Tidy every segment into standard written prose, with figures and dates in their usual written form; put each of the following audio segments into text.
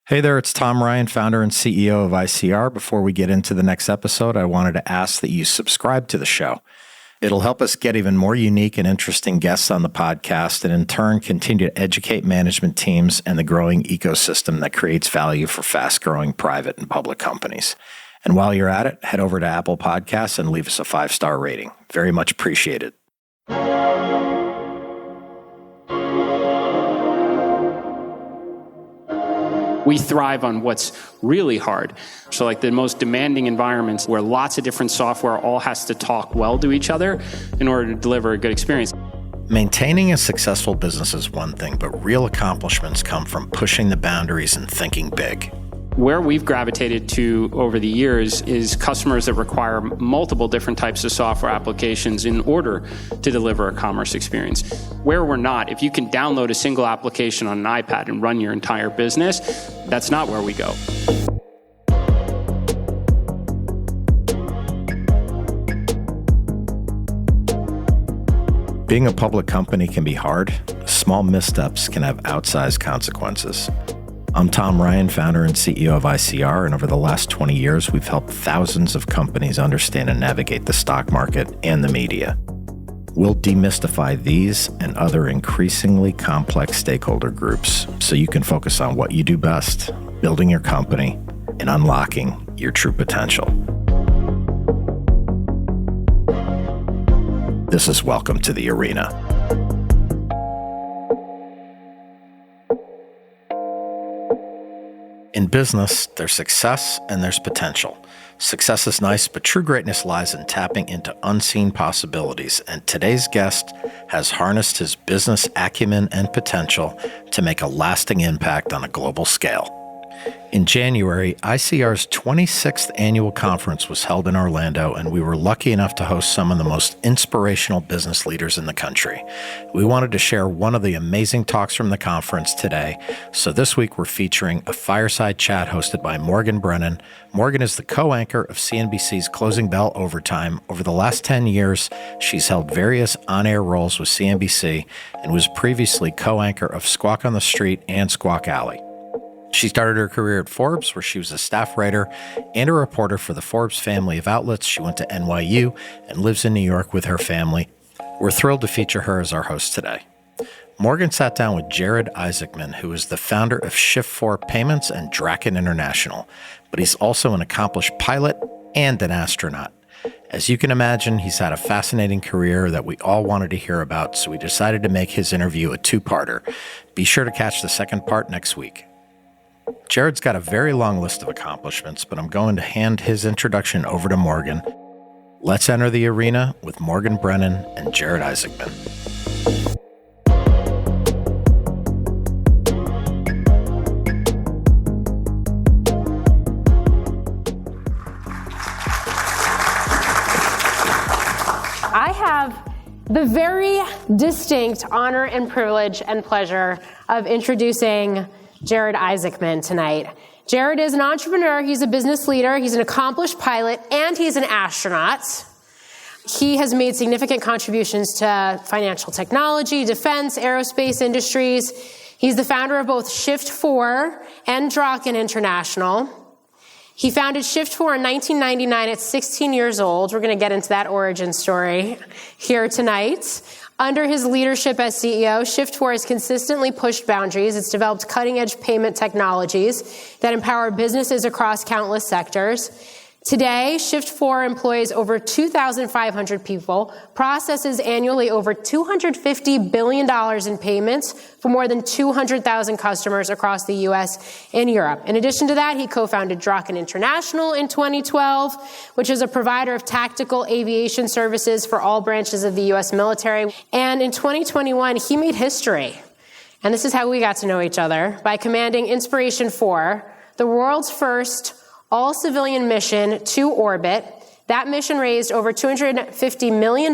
Hey there, it's Tom Ryan, founder and CEO of ICR. Before we get into the next episode, I wanted to ask that you subscribe to the show. It'll help us get even more unique and interesting guests on the podcast and in turn continue to educate management teams and the growing ecosystem that creates value for fast-growing private and public companies. And while you're at it, head over to Apple Podcasts and leave us a 5-star rating. Very much appreciated. We thrive on what's really hard. So like the most demanding environments where lots of different software all has to talk well to each other in order to deliver a good experience. Maintaining a successful business is one thing, but real accomplishments come from pushing the boundaries and thinking big. Where we've gravitated to over the years is customers that require multiple different types of software applications in order to deliver a commerce experience. Where we're not, if you can download a single application on an iPad and run your entire business, that's not where we go. Being a public company can be hard. Small missteps can have outsized consequences. I'm Tom Ryan, founder and CEO of ICR, and over the last 20 years, we've helped thousands of companies understand and navigate the stock market and the media. We'll demystify these and other increasingly complex stakeholder groups so you can focus on what you do best, building your company and unlocking your true potential. This is Welcome to the Arena. In business, there's success and there's potential. Success is nice, but true greatness lies in tapping into unseen possibilities, and today's guest has harnessed his business acumen and potential to make a lasting impact on a global scale. In January, ICR's 26th annual conference was held in Orlando, and we were lucky enough to host some of the most inspirational business leaders in the country. We wanted to share one of the amazing talks from the conference today, so this week we're featuring a fireside chat hosted by Morgan Brennan. Morgan is the co-anchor of CNBC's Closing Bell Overtime. Over the last 10 years, she's held various on-air roles with CNBC and was previously co-anchor of Squawk on the Street and Squawk Alley. She started her career at Forbes, where she was a staff writer and a reporter for the Forbes family of outlets. She went to NYU and lives in New York with her family. We're thrilled to feature her as our host today. Morgan sat down with Jared Isaacman, who is the founder of Shift4 Payments and Draken International, but he's also an accomplished pilot and an astronaut. As you can imagine, he's had a fascinating career that we all wanted to hear about, so we decided to make his interview a two-parter. Be sure to catch the second part next week. Jared's got a very long list of accomplishments, but I'm going to hand his introduction over to Morgan. Let's enter the arena with Morgan Brennan and Jared Isaacman. I have the very distinct honor and privilege and pleasure of introducing Jared Isaacman tonight. Jared is an entrepreneur, he's a business leader, he's an accomplished pilot, and he's an astronaut. He has made significant contributions to financial technology, defense, aerospace industries. He's the founder of both Shift4 and Draken International. He founded Shift4 in 1999 at 16 years old. We're going to get into that origin story here tonight. Under his leadership as CEO, Shift4 has consistently pushed boundaries. It's developed cutting-edge payment technologies that empower businesses across countless sectors. Today, Shift4 employs over 2,500 people, processes annually over $250 billion in payments for more than 200,000 customers across the U.S. and Europe. In addition to that, he co-founded Draken International in 2012, which is a provider of tactical aviation services for all branches of the U.S. military. And in 2021, he made history. And this is how we got to know each other, by commanding Inspiration 4, the world's first all-civilian mission to orbit. That mission raised over $250 million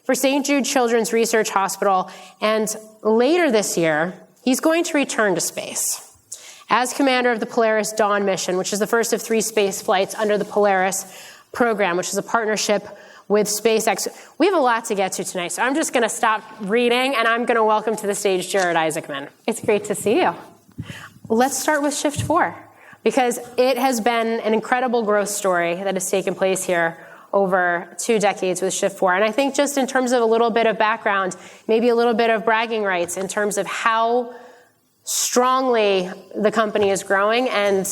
for St. Jude Children's Research Hospital, and later this year, he's going to return to space as commander of the Polaris Dawn mission, which is the first of 3 space flights under the Polaris program, which is a partnership with SpaceX. We have a lot to get to tonight, so I'm just going to stop reading, and I'm going to welcome to the stage Jared Isaacman. It's great to see you. Let's start with Shift4, because it has been an incredible growth story that has taken place here over 2 decades with Shift4. And I think just in terms of a little bit of background, maybe a little bit of bragging rights in terms of how strongly the company is growing and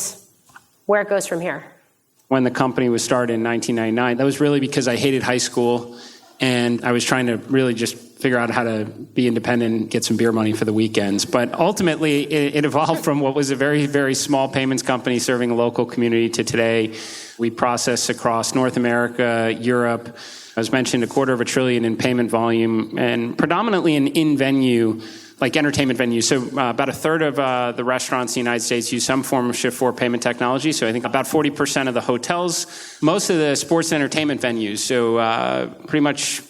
where it goes from here. When the company was started in 1999, that was really because I hated high school and I was trying to really just figure out how to be independent and get some beer money for the weekends. But ultimately, it evolved from what was a very, very small payments company serving a local community to today. We process across North America, Europe. As mentioned, $250 billion in payment volume, and predominantly in venue, like entertainment venues. So about a third of the restaurants in the United States use some form of Shift4 payment technology. So I think about 40% of the hotels, most of the sports and entertainment venues. So pretty much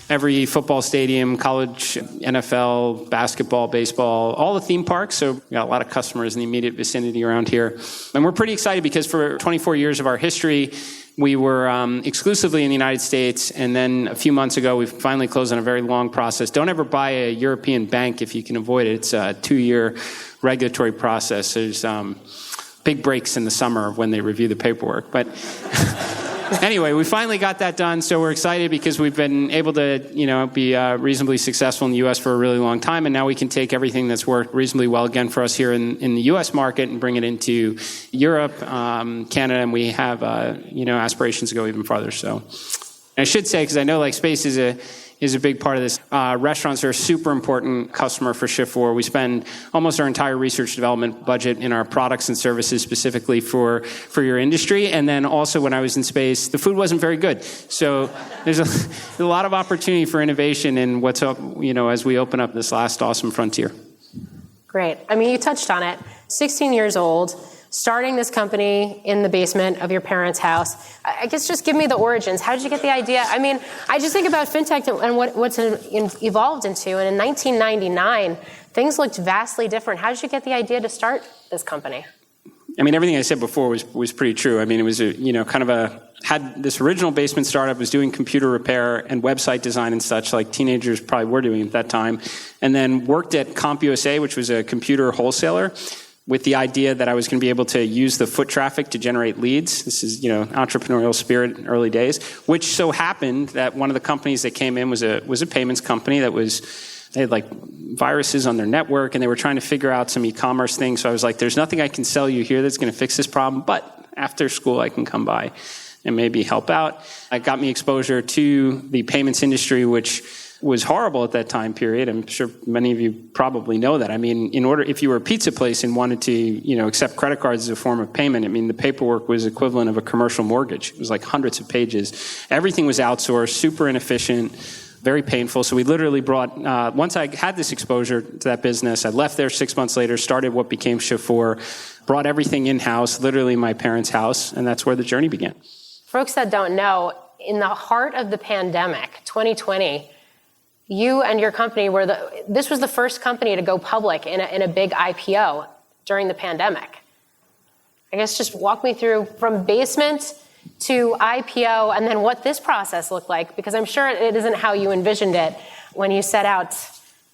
every football stadium, college, NFL, basketball, baseball, all the theme parks. So we got a lot of customers in the immediate vicinity around here. And we're pretty excited because for 24 years of our history, we were exclusively in the United States, and then a few months ago, we finally closed on a very long process. Don't ever buy a European bank if you can avoid it. It's a 2-year regulatory process. There's big breaks in the summer when they review the paperwork. But anyway, we finally got that done, so we're excited because we've been able to, be reasonably successful in the U.S. for a really long time, and now we can take everything that's worked reasonably well again for us here in the U.S. market and bring it into Europe, Canada, and we have, aspirations to go even farther. So I should say, because I know space is a big part of this. Restaurants are a super important customer for Shift4. We spend almost our entire research development budget in our products and services specifically for your industry. And then also when I was in space, the food wasn't very good. So there's a lot of opportunity for innovation in what's up, as we open up this last awesome frontier. Great. I mean, you touched on it. 16 years old, starting this company in the basement of your parents' house. I guess just give me the origins. How did you get the idea? I mean, I just think about fintech and what's evolved into. And in 1999, things looked vastly different. How did you get the idea to start this company? I mean, everything I said before was pretty true. I mean, it was had this original basement startup, was doing computer repair and website design and such, like teenagers probably were doing at that time, and then worked at CompUSA, which was a computer wholesaler, with the idea that I was going to be able to use the foot traffic to generate leads. This is, entrepreneurial spirit in early days, which so happened that one of the companies that came in was a payments company they had viruses on their network, and they were trying to figure out some e-commerce things. So I was like, there's nothing I can sell you here that's going to fix this problem, but after school I can come by and maybe help out. It got me exposure to the payments industry, which was horrible at that time period. I'm sure many of you probably know that. I mean, if you were a pizza place and wanted to, accept credit cards as a form of payment, I mean, the paperwork was equivalent of a commercial mortgage. It was like hundreds of pages. Everything was outsourced, super inefficient, very painful. So we literally brought, once I had this exposure to that business, I left there 6 months later, started what became Shift4, brought everything in-house, literally my parents' house, and that's where the journey began. Folks that don't know, in the heart of the pandemic, 2020, you and your company this was the first company to go public in a big IPO during the pandemic. I guess just walk me through from basement to IPO and then what this process looked like, because I'm sure it isn't how you envisioned it when you set out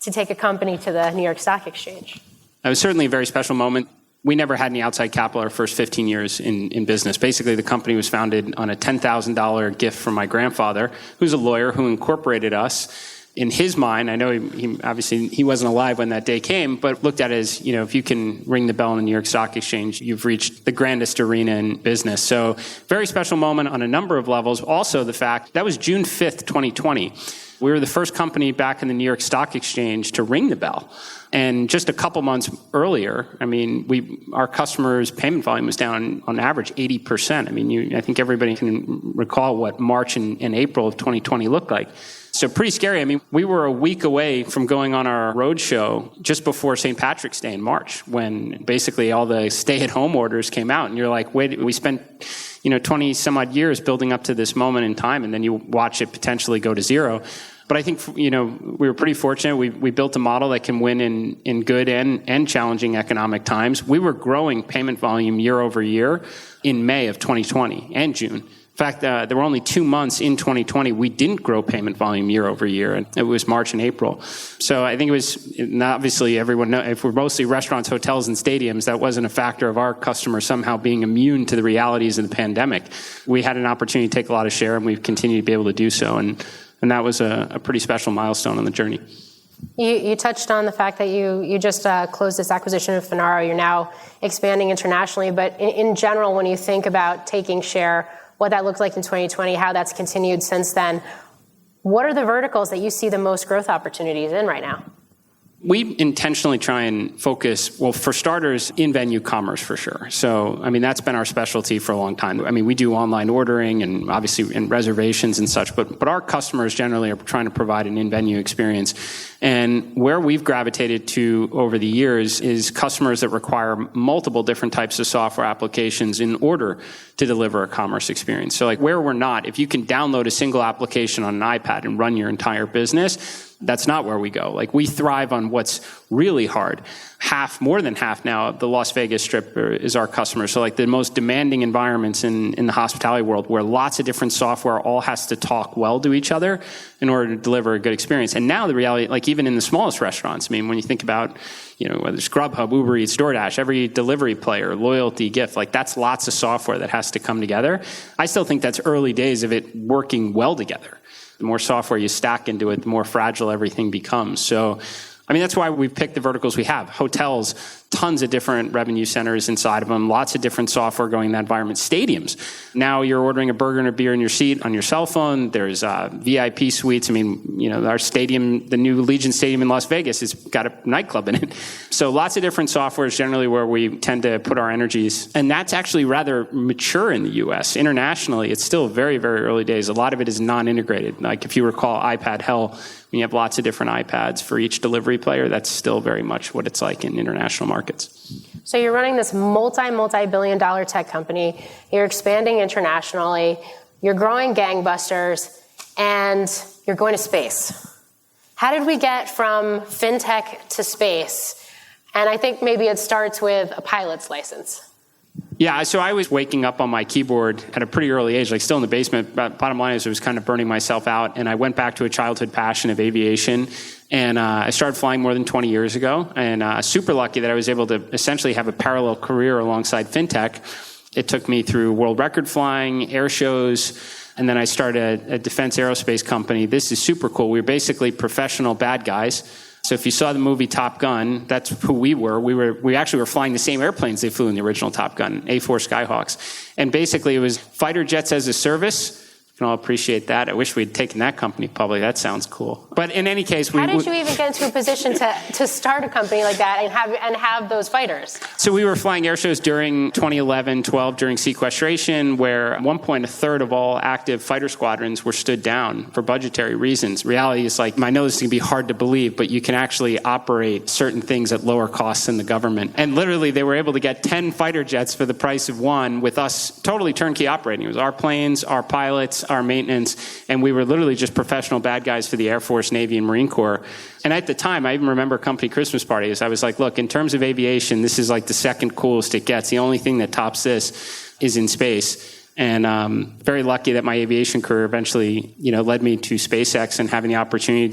to take a company to the New York Stock Exchange. It was certainly a very special moment. We never had any outside capital our first 15 years in business. Basically, the company was founded on a $10,000 gift from my grandfather, who's a lawyer who incorporated us. In his mind, I know he obviously he wasn't alive when that day came, but looked at it as, if you can ring the bell on the New York Stock Exchange, you've reached the grandest arena in business. So very special moment on a number of levels. Also the fact that was June 5th, 2020. We were the first company back in the New York Stock Exchange to ring the bell. And just a couple months earlier, I mean, our customers' payment volume was down on average 80%. I mean, I think everybody can recall what March and April of 2020 looked like. So pretty scary. I mean, we were a week away from going on our road show just before St. Patrick's Day in March, when basically all the stay-at-home orders came out. And you're like, wait, we spent 20 some odd years building up to this moment in time, and then you watch it potentially go to zero. But I think, we were pretty fortunate. We built a model that can win in good and challenging economic times. We were growing payment volume year over year in May of 2020 and June. In fact, there were only 2 months in 2020 we didn't grow payment volume year over year, and it was March and April. So I think it was, obviously everyone knows, if we're mostly restaurants, hotels, and stadiums, that wasn't a factor of our customers somehow being immune to the realities of the pandemic. We had an opportunity to take a lot of share, and we've continued to be able to do so, and that was a pretty special milestone on the journey. You touched on the fact that you just closed this acquisition of Finaro. You're now expanding internationally, but in general, when you think about taking share, what that looked like in 2020, how that's continued since then, what are the verticals that you see the most growth opportunities in right now? We intentionally try and focus, well, for starters, in-venue commerce for sure. So, I mean, that's been our specialty for a long time. I mean, we do online ordering and obviously in reservations and such, but our customers generally are trying to provide an in-venue experience. And where we've gravitated to over the years is customers that require multiple different types of software applications in order to deliver a commerce experience. So like where we're not, if you can download a single application on an iPad and run your entire business, that's not where we go. Like we thrive on what's really hard. More than half now of the Las Vegas Strip is our customers. So like the most demanding environments in the hospitality world where lots of different software all has to talk well to each other in order to deliver a good experience. And now the reality, like even in the smallest restaurants, I mean, when you think about, whether it's Grubhub, Uber Eats, DoorDash, every delivery player, loyalty, gift, like that's lots of software that has to come together. I still think that's early days of it working well together. The more software you stack into it, the more fragile everything becomes. So, I mean, that's why we've picked the verticals we have. Hotels, tons of different revenue centers inside of them, lots of different software going in that environment. Stadiums, now you're ordering a burger and a beer in your seat on your cell phone. There's VIP suites. I mean, our stadium, the new Legion Stadium in Las Vegas, has got a nightclub in it. So lots of different software is generally where we tend to put our energies. And that's actually rather mature in the US. Internationally, it's still very, very early days. A lot of it is non-integrated. Like if you recall iPad Hell, when you have lots of different iPads for each delivery player, that's still very much what it's like in international markets. So you're running this multi-billion dollar tech company. You're expanding internationally. You're growing gangbusters, and you're going to space. How did we get from fintech to space? And I think maybe it starts with a pilot's license. Yeah, so I was waking up on my keyboard at a pretty early age, like still in the basement. But bottom line is I was kind of burning myself out, and I went back to a childhood passion of aviation. And I started flying more than 20 years ago, and super lucky that I was able to essentially have a parallel career alongside fintech. It took me through world record flying, air shows, and then I started a defense aerospace company. This is super cool. We were basically professional bad guys. So if you saw the movie Top Gun, that's who we were. We actually were flying the same airplanes they flew in the original Top Gun, A-4 Skyhawks. And basically it was fighter jets as a service. You can all appreciate that. I wish we'd taken that company public. That sounds cool. But in any case, how did you even get into a position to start a company like that and have those fighters? So we were flying air shows during 2011, 12 during sequestration, where at one point a third of all active fighter squadrons were stood down for budgetary reasons. Reality is like, I know this is going to be hard to believe, but you can actually operate certain things at lower costs than the government. And literally they were able to get 10 fighter jets for the price of one with us totally turnkey operating. It was our planes, our pilots, our maintenance, and we were literally just professional bad guys for the Air Force, Navy, and Marine Corps. And at the time, I even remember company Christmas parties. I was like, look, in terms of aviation, this is like the second coolest it gets. The only thing that tops this is in space. And very lucky that my aviation career eventually, led me to SpaceX and having the opportunity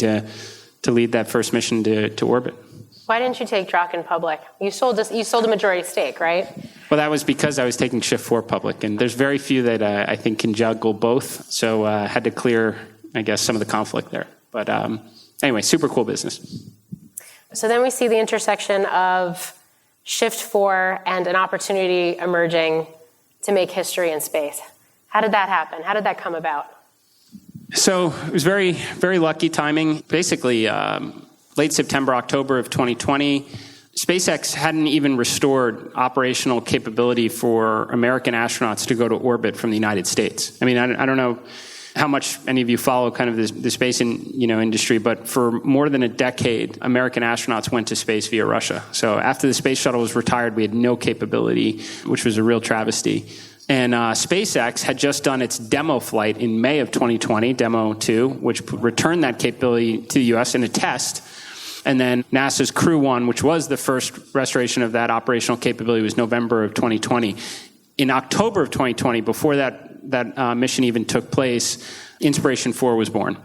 to lead that first mission to orbit. Why didn't you take Draken public? You sold a majority stake, right? Well, that was because I was taking Shift4 public, and there's very few that I think can juggle both. So I had to clear, I guess, some of the conflict there. But anyway, super cool business. So then we see the intersection of Shift4 and an opportunity emerging to make history in space. How did that happen? How did that come about? So it was very, very lucky timing. Basically, late September, October of 2020, SpaceX hadn't even restored operational capability for American astronauts to go to orbit from the United States. I mean, I don't know how much any of you follow kind of the space industry, but for more than a decade, American astronauts went to space via Russia. So after the space shuttle was retired, we had no capability, which was a real travesty. And SpaceX had just done its demo flight in May of 2020, Demo 2, which returned that capability to the U.S. in a test. And then NASA's Crew 1, which was the first restoration of that operational capability, was November of 2020. In October of 2020, before that that mission even took place, Inspiration 4 was born.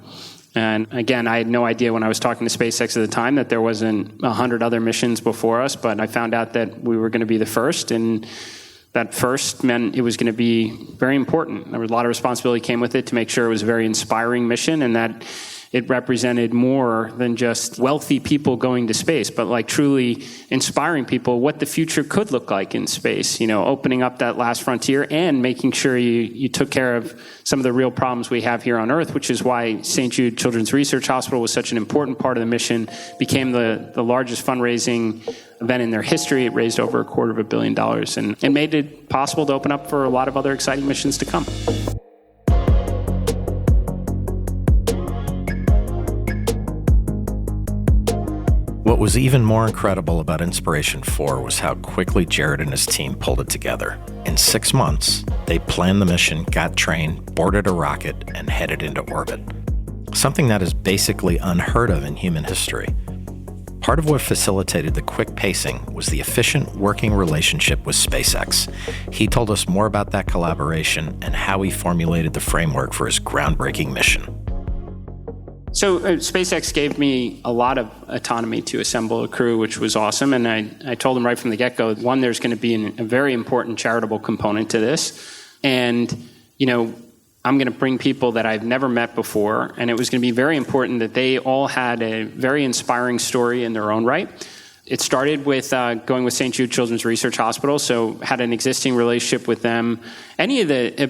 And again, I had no idea when I was talking to SpaceX at the time that there wasn't 100 other missions before us, but I found out that we were going to be the first, and that first meant it was going to be very important. There was a lot of responsibility came with it to make sure it was a very inspiring mission and that it represented more than just wealthy people going to space, but like truly inspiring people what the future could look like in space, opening up that last frontier and making sure you took care of some of the real problems we have here on Earth, which is why St. Jude Children's Research Hospital was such an important part of the mission, became the largest fundraising event in their history. It raised over $250 million and made it possible to open up for a lot of other exciting missions to come. What was even more incredible about Inspiration 4 was how quickly Jared and his team pulled it together. In 6 months, they planned the mission, got trained, boarded a rocket, and headed into orbit. Something that is basically unheard of in human history. Part of what facilitated the quick pacing was the efficient working relationship with SpaceX. He told us more about that collaboration and how he formulated the framework for his groundbreaking mission. So SpaceX gave me a lot of autonomy to assemble a crew, which was awesome. And I told them right from the get-go, one, there's going to be a very important charitable component to this. And, I'm going to bring people that I've never met before. And it was going to be very important that they all had a very inspiring story in their own right. It started with going with St. Jude Children's Research Hospital, so had an existing relationship with them. Any of the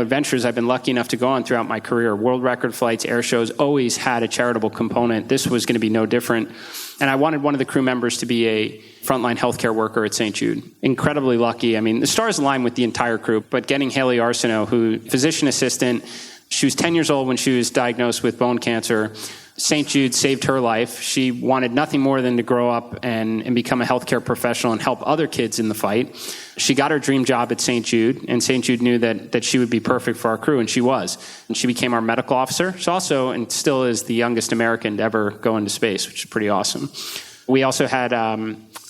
adventures I've been lucky enough to go on throughout my career, world record flights, air shows, always had a charitable component. This was going to be no different. And I wanted one of the crew members to be a frontline healthcare worker at St. Jude. Incredibly lucky. I mean, the stars aligned with the entire crew, but getting Haley Arsenault, who physician assistant, she was 10 years old when she was diagnosed with bone cancer. St. Jude saved her life. She wanted nothing more than to grow up and become a healthcare professional and help other kids in the fight. She got her dream job at St. Jude, and St. Jude knew that she would be perfect for our crew, and she was. And she became our medical officer. She also, and still is, the youngest American to ever go into space, which is pretty awesome. We also had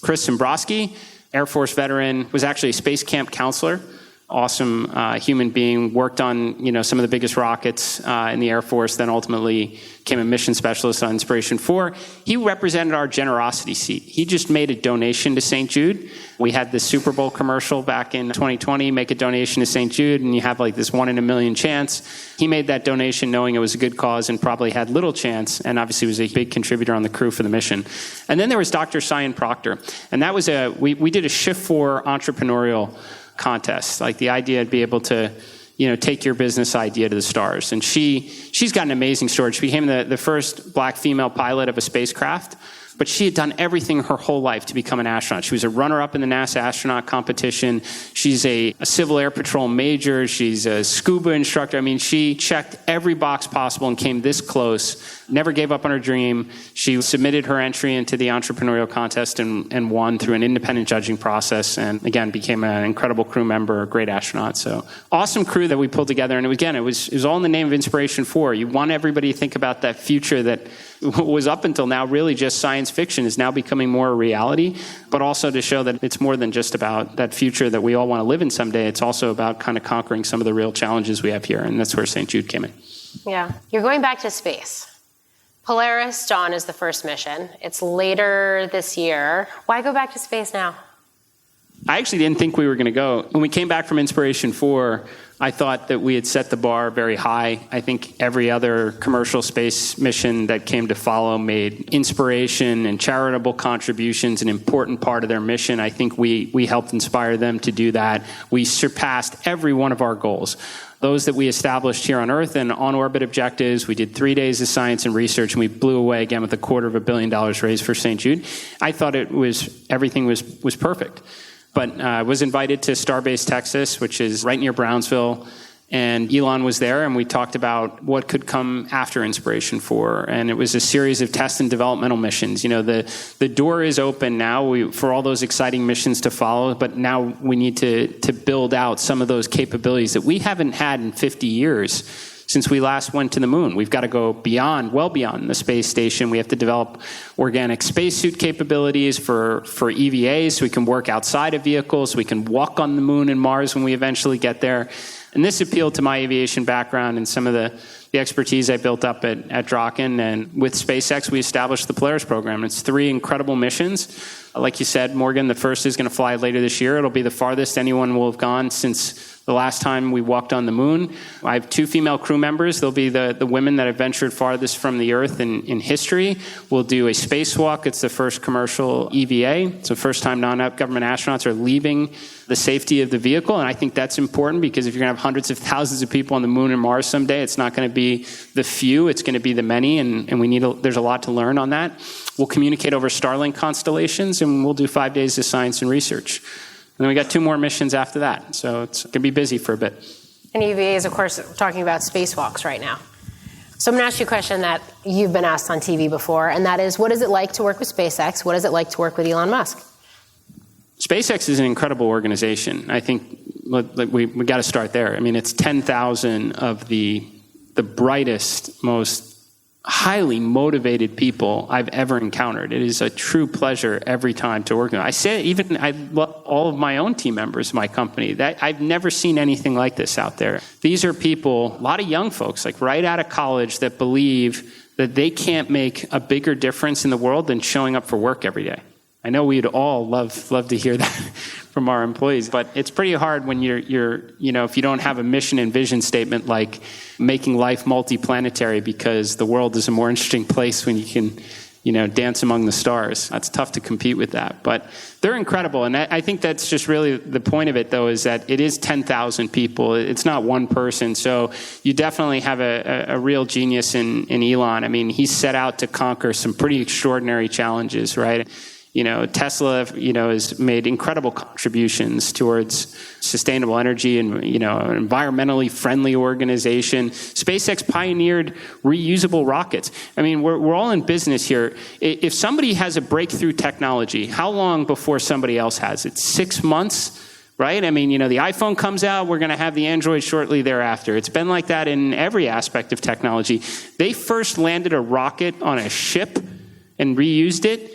Chris Zimbrowski, Air Force veteran, was actually a space camp counselor. Awesome human being, worked on some of the biggest rockets in the Air Force, then ultimately became a mission specialist on Inspiration 4. He represented our generosity seat. He just made a donation to St. Jude. We had this Super Bowl commercial back in 2020, make a donation to St. Jude, and you have like this 1 in a million chance. He made that donation knowing it was a good cause and probably had little chance, and obviously was a big contributor on the crew for the mission. And then there was Dr. Cyan Proctor, and that was we did a Shift4 entrepreneurial contest, like the idea to be able to, take your business idea to the stars. And she's got an amazing story. She became the first black female pilot of a spacecraft, but she had done everything her whole life to become an astronaut. She was a runner-up in the NASA astronaut competition. She's a Civil Air Patrol major. She's a scuba instructor. I mean, she checked every box possible and came this close, never gave up on her dream. She submitted her entry into the entrepreneurial contest and won through an independent judging process, and again, became an incredible crew member, a great astronaut. So awesome crew that we pulled together. And it was all in the name of Inspiration 4. You want everybody to think about that future that was up until now really just science fiction is now becoming more a reality, but also to show that it's more than just about that future that we all want to live in someday. It's also about kind of conquering some of the real challenges we have here, and that's where St. Jude came in. Yeah. You're going back to space. Polaris Dawn is the first mission. It's later this year. Why go back to space now? I actually didn't think we were going to go. When we came back from Inspiration 4, I thought that we had set the bar very high. I think every other commercial space mission that came to follow made inspiration and charitable contributions an important part of their mission. I think we helped inspire them to do that. We surpassed every one of our goals. Those that we established here on Earth and on-orbit objectives. We did 3 days of science and research, and we blew away again with $250 million raised for St. Jude. I thought everything was perfect. But I was invited to Starbase, Texas, which is right near Brownsville, and Elon was there, and we talked about what could come after Inspiration 4. And it was a series of test and developmental missions. The door is open now for all those exciting missions to follow, but now we need to build out some of those capabilities that we haven't had in 50 years since we last went to the moon. We've got to go well beyond the space station. We have to develop organic spacesuit capabilities for EVAs so we can work outside of vehicles, so we can walk on the moon and Mars when we eventually get there. And this appealed to my aviation background and some of the expertise I built up at Draken. And with SpaceX, we established the Polaris program. It's 3 incredible missions. Like you said, Morgan, the first is going to fly later this year. It'll be the farthest anyone will have gone since the last time we walked on the moon. I have 2 female crew members. They'll be the women that have ventured farthest from the Earth in history. We'll do a spacewalk. It's the first commercial EVA. It's the first time non-government astronauts are leaving the safety of the vehicle. And I think that's important because if you're going to have hundreds of thousands of people on the moon and Mars someday, it's not going to be the few, it's going to be the many. And there's a lot to learn on that. We'll communicate over Starlink constellations, and we'll do 5 days of science and research. And then we got 2 more missions after that. So it's going to be busy for a bit. And EVA is, of course, talking about spacewalks right now. So I'm going to ask you a question that you've been asked on TV before, and that is, what is it like to work with SpaceX? What is it like to work with Elon Musk? SpaceX is an incredible organization. I think we got to start there. I mean, it's 10,000 of the brightest, most highly motivated people I've ever encountered. It is a true pleasure every time to work with them. I say even I love all of my own team members in my company. That I've never seen anything like this out there. These are people, a lot of young folks, like right out of college, that believe that they can't make a bigger difference in the world than showing up for work every day. I know we'd all love to hear that from our employees, but it's pretty hard when you're if you don't have a mission and vision statement like making life multi-planetary, because the world is a more interesting place when you can, dance among the stars. That's tough to compete with that, but they're incredible. And I think that's just really the point of it, though, is that it is 10,000 people. It's not one person. So you definitely have a real genius in Elon. I mean, he set out to conquer some pretty extraordinary challenges, right? Tesla, has made incredible contributions towards sustainable energy and, an environmentally friendly organization. SpaceX pioneered reusable rockets. I mean, we're all in business here. If somebody has a breakthrough technology, how long before somebody else has it? 6 months, right? I mean, the iPhone comes out, we're going to have the Android shortly thereafter. It's been like that in every aspect of technology. They first landed a rocket on a ship and reused it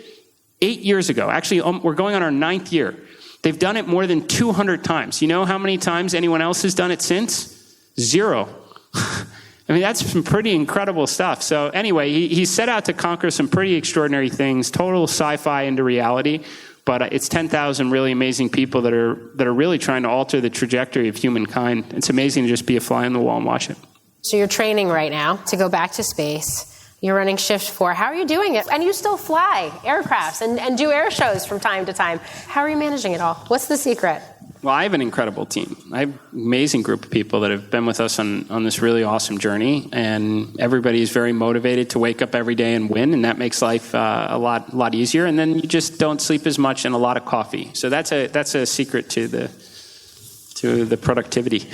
8 years ago. Actually, we're going on our 9th year. They've done it more than 200 times. You know how many times anyone else has done it since? 0. I mean, that's some pretty incredible stuff. So anyway, he set out to conquer some pretty extraordinary things, total sci-fi into reality. But it's 10,000 really amazing people that are really trying to alter the trajectory of humankind. It's amazing to just be a fly on the wall and watch it. So you're training right now to go back to space. You're running Shift4. How are you doing it? And you still fly aircrafts and do air shows from time to time. How are you managing it all? What's the secret? Well, I have an incredible team. I have an amazing group of people that have been with us on this really awesome journey. And everybody is very motivated to wake up every day and win. And that makes life a lot easier. And then you just don't sleep as much and a lot of coffee. So that's a secret to the productivity.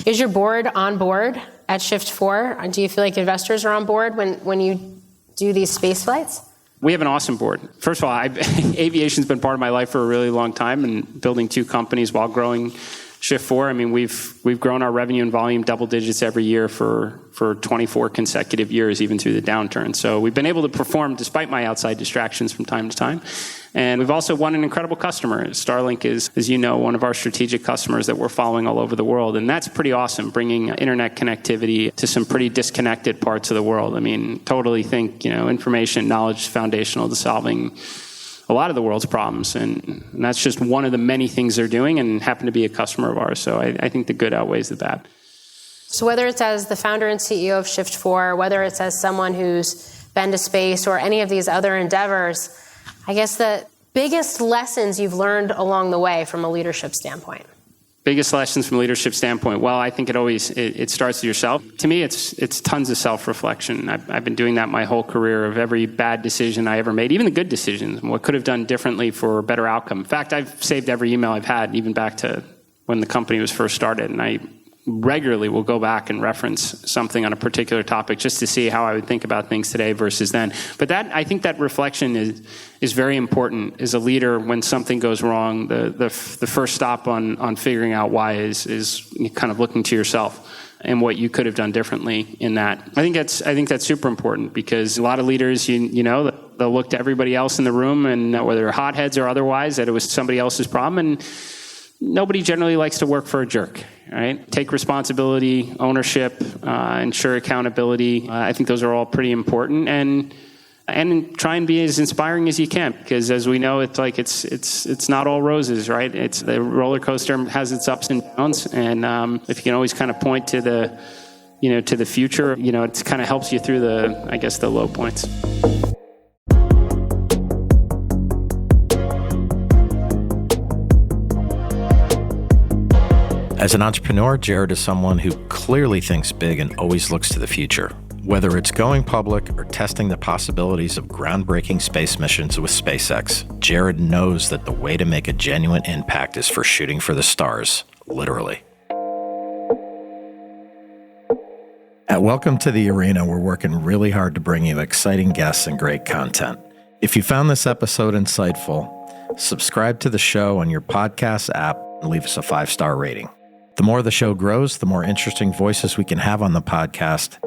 Is your board on board at Shift4? Do you feel like investors are on board when you do these space flights? We have an awesome board. First of all, aviation's been part of my life for a really long time, and building 2 companies while growing Shift4. I mean, we've grown our revenue and volume double digits every year for 24 consecutive years, even through the downturn. So we've been able to perform despite my outside distractions from time to time. And we've also won an incredible customer. Starlink is, as you know, one of our strategic customers that we're following all over the world. And that's pretty awesome, bringing internet connectivity to some pretty disconnected parts of the world. I mean, totally think, information, knowledge is foundational to solving a lot of the world's problems. And that's just one of the many things they're doing and happen to be a customer of ours. So I think the good outweighs the bad. So whether it's as the founder and CEO of Shift4, whether it's as someone who's been to space or any of these other endeavors, I guess the biggest lessons you've learned along the way from a leadership standpoint. Biggest lessons from a leadership standpoint. Well, I think it starts with yourself. To me, it's tons of self-reflection. I've been doing that my whole career, of every bad decision I ever made, even the good decisions, and what could have done differently for a better outcome. In fact, I've saved every email I've had, even back to when the company was first started, and I regularly will go back and reference something on a particular topic just to see how I would think about things today versus then. But I think that reflection is very important as a leader. When something goes wrong, the first stop on figuring out why is kind of looking to yourself and what you could have done differently in that. I think that's super important, because a lot of leaders, they'll look to everybody else in the room, and whether they're hotheads or otherwise, that it was somebody else's problem. And nobody generally likes to work for a jerk. right? Take responsibility, ownership, ensure accountability. I think those are all pretty important, and try and be as inspiring as you can, because as we know, it's not all roses, right? It's the roller coaster has its ups and downs, and if you can always kind of point to the future, it kind of helps you through the low points. As an entrepreneur, Jared is someone who clearly thinks big and always looks to the future. Whether it's going public or testing the possibilities of groundbreaking space missions with SpaceX, Jared knows that the way to make a genuine impact is for shooting for the stars, literally. At Welcome to the Arena, we're working really hard to bring you exciting guests and great content. If you found this episode insightful, subscribe to the show on your podcast app and leave us a 5-star rating. The more the show grows, the more interesting voices we can have on the podcast.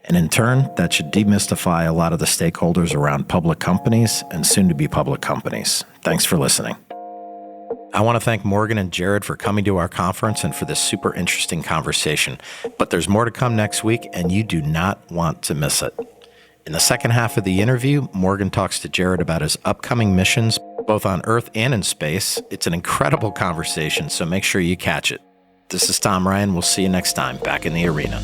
And in turn, that should demystify a lot of the stakeholders around public companies and soon-to-be public companies. Thanks for listening. I want to thank Morgan and Jared for coming to our conference and for this super interesting conversation. But there's more to come next week, and you do not want to miss it. In the second half of the interview, Morgan talks to Jared about his upcoming missions, both on Earth and in space. It's an incredible conversation, so make sure you catch it. This is Tom Ryan. We'll see you next time back in the arena.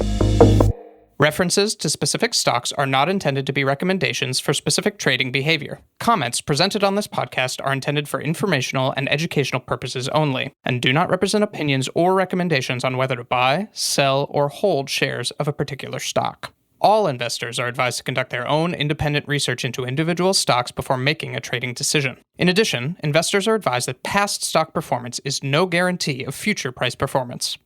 References to specific stocks are not intended to be recommendations for specific trading behavior. Comments presented on this podcast are intended for informational and educational purposes only, and do not represent opinions or recommendations on whether to buy, sell, or hold shares of a particular stock. All investors are advised to conduct their own independent research into individual stocks before making a trading decision. In addition, investors are advised that past stock performance is no guarantee of future price performance.